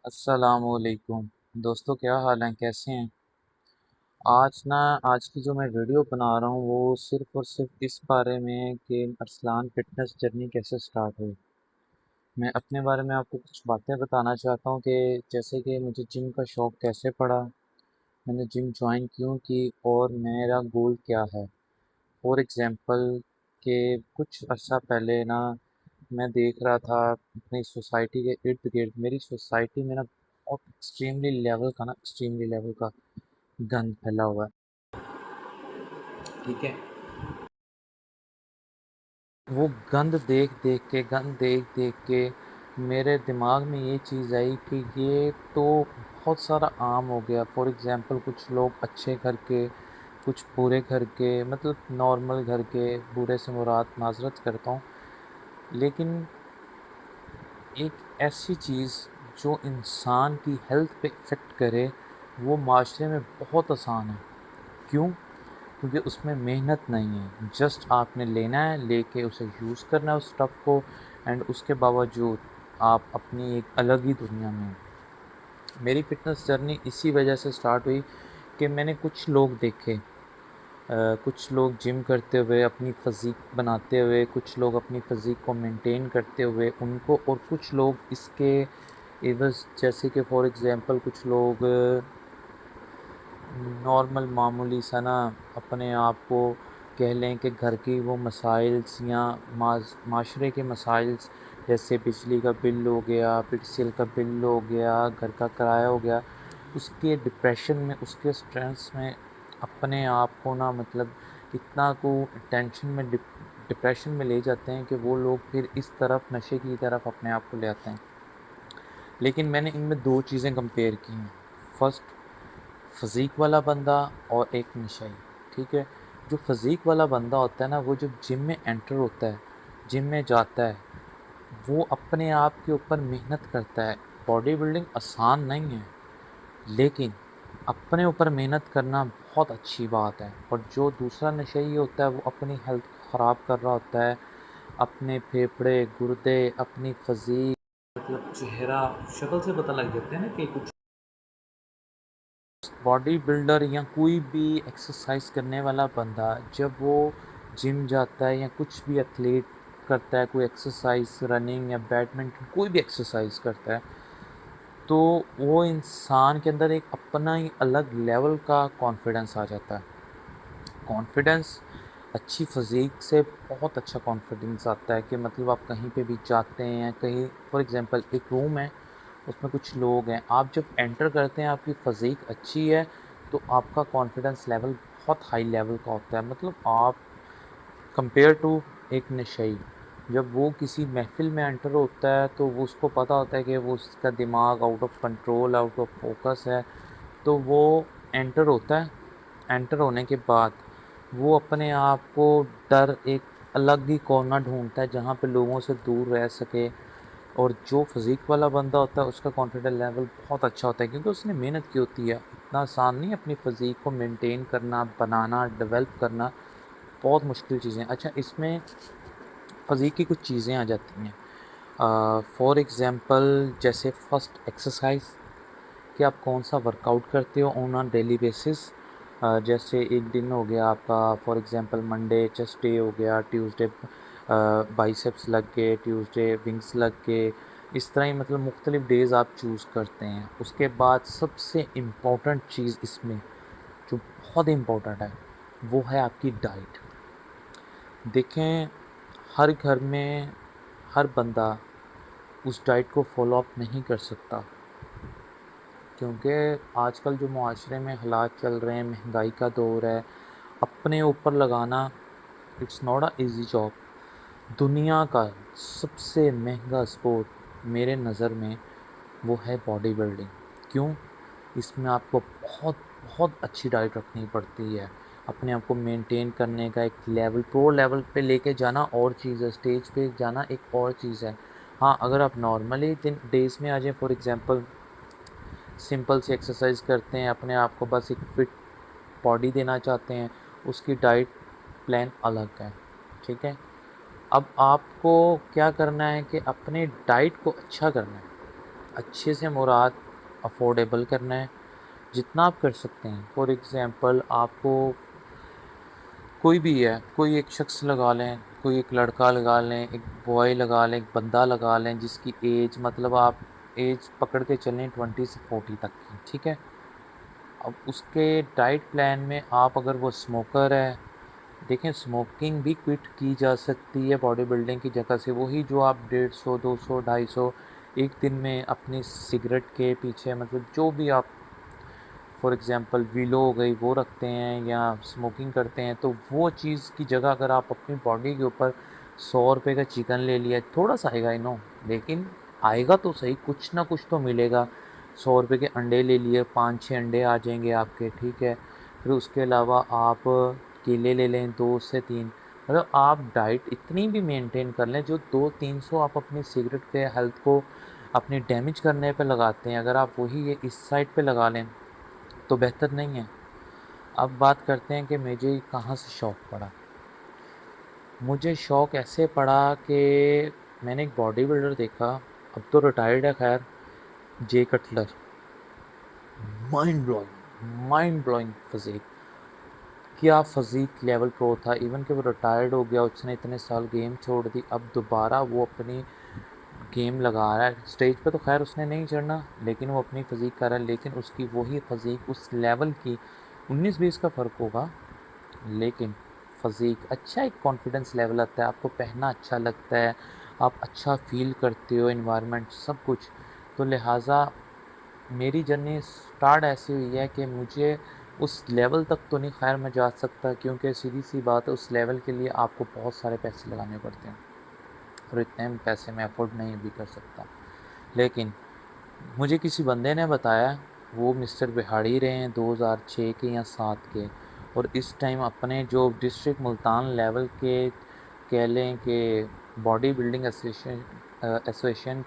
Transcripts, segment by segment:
अस्सलामुअलैकुम दोस्तों, क्या हाल हैं? कैसे हैं? आज की जो मैं वीडियो बना रहा हूँ वो सिर्फ़ और सिर्फ़ इस बारे में है कि अरसलान फ़िटनेस जर्नी कैसे स्टार्ट हुई। मैं अपने बारे में आपको कुछ बातें बताना चाहता हूँ कि जैसे कि मुझे जिम का शौक़ कैसे पड़ा, मैंने जिम जॉइन क्यों की और मेरा गोल क्या है। फॉर एग्ज़ाम्पल कि कुछ अर्सा पहले ना मैं देख रहा था अपनी सोसाइटी के इर्द-गिर्द, मेरी सोसाइटी में ना बहुत एक्सट्रीमली लेवल का गंद फैला हुआ है। ठीक है? वो गंद देख देख के मेरे दिमाग में ये चीज़ आई कि ये तो बहुत सारा आम हो गया। फॉर एग्ज़ाम्पल कुछ लोग अच्छे घर के, कुछ बुरे घर के, मतलब नॉर्मल घर के, बुरे से मुराद माज़रत करता हूँ। लेकिन एक ऐसी चीज़ जो इंसान की हेल्थ पे इफ़ेक्ट करे, वो माशरे में बहुत आसान है। क्यों? क्योंकि उसमें मेहनत नहीं है। जस्ट आपने लेना है, लेके उसे यूज़ करना है उस स्टफ़ को, एंड उसके बावजूद आप अपनी एक अलग ही दुनिया में हैं। मेरी फ़िटनेस जर्नी इसी वजह से स्टार्ट हुई कि मैंने कुछ लोग देखे, कुछ लोग जिम करते हुए, अपनी फ़िज़ीक बनाते हुए, कुछ लोग अपनी फ़िज़ीक को मेंटेन करते हुए उनको, और कुछ लोग इसके एवज़ जैसे कि फ़ॉर एग्ज़ाम्पल कुछ लोग नॉर्मल मामूली सा ना अपने आप को कह लें कि घर की वो मसाइल्स या माशरे के मसाइल्स, जैसे बिजली का बिल हो गया, पेट्रोल का बिल हो गया, घर का किराया हो गया, उसके डिप्रेशन में, उसके स्ट्रेस में अपने आप को ना, मतलब इतना को टेंशन में, डिप्रेशन में ले जाते हैं कि वो लोग फिर इस तरफ, नशे की तरफ अपने आप को ले आते हैं। लेकिन मैंने इनमें 2 चीज़ें कंपेयर की हैं। फर्स्ट, फ़िज़ीक वाला बंदा और एक नशाई, ठीक है? जो फ़िज़ीक वाला बंदा होता है ना, वो जब जिम में एंटर होता है, जिम में जाता है, वो अपने आप के ऊपर मेहनत करता है। बॉडी बिल्डिंग आसान नहीं है, लेकिन अपने ऊपर मेहनत करना बहुत अच्छी बात है। और जो दूसरा नशेड़ी होता है, वो अपनी हेल्थ को ख़राब कर रहा होता है, अपने फेफड़े, गुर्दे, अपनी फ़िज़ीक, मतलब चेहरा, शक्ल से पता लग जाता है ना कि कुछ बॉडी बिल्डर या कोई भी एक्सरसाइज करने वाला बंदा जब वो जिम जाता है या कुछ भी एथलीट करता है, कोई एक्सरसाइज, रनिंग या बैडमिंटन, कोई भी एक्सरसाइज करता है, तो वो इंसान के अंदर एक अपना ही अलग लेवल का कॉन्फिडेंस आ जाता है। कॉन्फिडेंस, अच्छी फ़िज़ीक से बहुत अच्छा कॉन्फिडेंस आता है कि मतलब आप कहीं पे भी जाते हैं, कहीं फॉर एग्ज़ाम्पल एक रूम है, उसमें कुछ लोग हैं, आप जब एंटर करते हैं, आपकी फ़िज़ीक अच्छी है, तो आपका कॉन्फिडेंस लेवल बहुत हाई लेवल का होता है। मतलब आप कंपेयर टू एक नशई, जब वो किसी महफ़िल में एंटर होता है, तो वो उसको पता होता है कि वो उसका दिमाग out of control, out of focus है, तो वो एंटर होता है। एंटर होने के बाद वो अपने आप को डर एक अलग ही कोना ढूँढता है जहाँ पे लोगों से दूर रह सके। और जो फ़िज़ीक वाला बंदा होता है, उसका कॉन्फिडेंस लेवल बहुत अच्छा होता है, क्योंकि उसने मेहनत की होती है। इतना आसान नहीं है अपनी फ़िज़ीक को मेंटेन करना, बनाना, डेवलप करना, बहुत मुश्किल चीज़ें हैं। अच्छा, इसमें फ़िज़ीक की कुछ चीज़ें आ जाती हैं। फॉर एग्ज़ाम्पल जैसे फर्स्ट एक्सरसाइज़, कि आप कौन-सा वर्कआउट करते हो ऑन अ डेली बेसिस। जैसे एक दिन हो गया आपका, for example Monday chest day हो गया, ट्यूसडे बाइसेप्स लग गए, ट्यूसडे विंग्स लग गए, इस तरह ही मतलब मुख्तलिफ़ डेज़ आप चूज़ करते हैं। उसके बाद सबसे इम्पोर्टेंट चीज़ इसमें, जो बहुत इम्पोर्टेंट है, वो है आपकी डाइट। देखें, हर घर में हर बंदा उस डाइट को फ़ॉलो अप नहीं कर सकता, क्योंकि आजकल जो मुआशरे में हालात चल रहे हैं, महंगाई का दौर है, अपने ऊपर लगाना, it's not a easy job. दुनिया का सबसे महंगा स्पोर्ट मेरे नज़र में वो है बॉडी बिल्डिंग। क्यों? इसमें आपको बहुत बहुत अच्छी डाइट रखनी पड़ती है। अपने आप को मेंटेन करने का एक लेवल, प्रो लेवल पे लेके जाना और चीज़ है, स्टेज पे जाना एक और चीज़ है। हाँ, अगर आप नॉर्मली दिन डेज़ में आ जाएँ, फॉर एग्ज़ाम्पल सिंपल सी एक्सरसाइज करते हैं, अपने आप को बस एक फिट बॉडी देना चाहते हैं, उसकी डाइट प्लान अलग है, ठीक है? अब आपको क्या करना है कि अपने डाइट को अच्छा करना है। अच्छे से मुराद अफोर्डेबल करना है, जितना आप कर सकते हैं। फॉर एग्ज़ाम्पल आपको कोई भी है, कोई एक शख्स लगा लें, कोई एक लड़का लगा लें, एक बॉय लगा लें, एक बंदा लगा लें जिसकी एज मतलब आप एज पकड़ के चलें 20 से 40 तक की, ठीक है? अब उसके डाइट प्लान में आप अगर वो स्मोकर है, देखें स्मोकिंग भी क्विट की जा सकती है बॉडी बिल्डिंग की जगह से। वही जो आप 150, 200, 250 एक दिन में अपनी सिगरेट के पीछे मतलब जो भी आप फॉर एग्ज़ाम्पल वीलो हो गई वो रखते हैं या स्मोकिंग करते हैं, तो वो चीज़ की जगह अगर आप अपनी बॉडी के ऊपर 100 रुपए का चिकन ले लिया, थोड़ा सा आएगा आई नो, लेकिन आएगा तो सही, कुछ ना कुछ तो मिलेगा। 100 रुपए के अंडे ले लिए, 5-6 अंडे आ जाएंगे आपके, ठीक है। फिर उसके अलावा आप केले ले लें 2 से 3, मतलब आप डाइट इतनी भी मेंटेन कर लें जो 200-300 आप अपनी सिगरेट पे हेल्थ को अपनी डैमेज करने पे लगाते हैं, अगर आप वही ये इस साइड पे लगा लें तो बेहतर नहीं है। अब बात करते हैं कि मुझे कहाँ से शौक़ पड़ा। मुझे शौक़ ऐसे पड़ा कि मैंने एक बॉडी बिल्डर देखा, अब तो रिटायर्ड है ख़ैर, जे कटलर। माइंड ब्लोइंग फ़िज़ीक, क्या फ़िज़ीक लेवल प्रो था। इवन कि वो रिटायर्ड हो गया, उसने इतने साल गेम छोड़ दी, अब दोबारा वो अपनी गेम लगा रहा है। स्टेज पे तो ख़ैर उसने नहीं चढ़ना, लेकिन वो अपनी फ़िज़ीक कर रहा है, लेकिन उसकी वही फ़िज़ीक उस लेवल की 19-20 का फ़र्क होगा, लेकिन फ़िज़ीक अच्छा एक कॉन्फिडेंस लेवल आता है, आपको पहनना अच्छा लगता है, आप अच्छा फ़ील करते हो, एनवायरनमेंट सब कुछ। तो लिहाज़ा मेरी जर्नी स्टार्ट ऐसी हुई है कि मुझे उस लेवल तक तो नहीं ख़ैर मैं जा सकता, क्योंकि सीधी-सी बात है उस लेवल के लिए आपको बहुत सारे पैसे लगाने पड़ते हैं और इतने पैसे मैं अफ़ोर्ड नहीं भी कर सकता। लेकिन मुझे किसी बंदे ने बताया, वो मिस्टर बिहाड़ी रहे हैं 2006 के या 7 के, और इस टाइम अपने जो डिस्ट्रिक्ट मुल्तान लेवल के कह लें कि बॉडी बिल्डिंग एसोसिएशन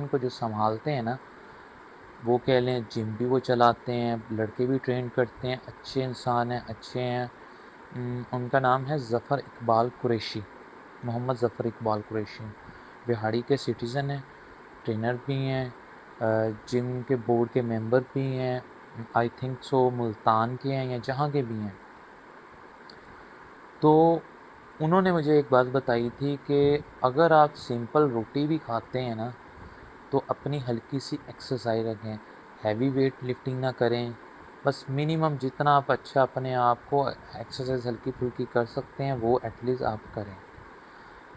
को जो संभालते हैं ना, वो कह लें जिम भी वो चलाते हैं, लड़के भी ट्रेन करते हैं, अच्छे इंसान हैं, अच्छे हैं। उनका नाम है ज़फ़र इकबाल कुरैशी, मोहम्मद ज़फ़र इकबाल कुरैशी। बिहाड़ी के सिटीज़न हैं, ट्रेनर भी हैं, जिम के बोर्ड के मेंबर भी हैं, आई थिंक सो मुल्तान के हैं या जहाँ के भी हैं। तो उन्होंने मुझे एक बात बताई थी कि अगर आप सिंपल रोटी भी खाते हैं ना, तो अपनी हल्की सी एक्सरसाइज रखें, हैवी वेट लिफ्टिंग ना करें, बस मिनिमम जितना आप अच्छा अपने आप को एक्सरसाइज हल्की फुल्की कर सकते हैं वो एटलीस्ट आप करें।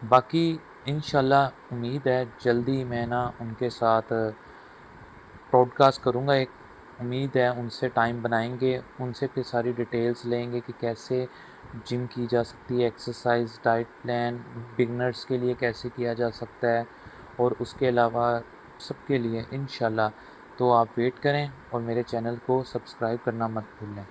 बाकी इंशाल्लाह उम्मीद है जल्दी मैं ना उनके साथ पॉडकास्ट करूँगा एक, उम्मीद है उनसे टाइम बनाएँगे, उनसे फिर सारी डिटेल्स लेंगे कि कैसे जिम की जा सकती है, एक्सरसाइज, डाइट प्लान, बिगिनर्स के लिए कैसे किया जा सकता है और उसके अलावा सबके लिए इंशाल्लाह। तो आप वेट करें और मेरे चैनल को सब्सक्राइब करना मत भूलें।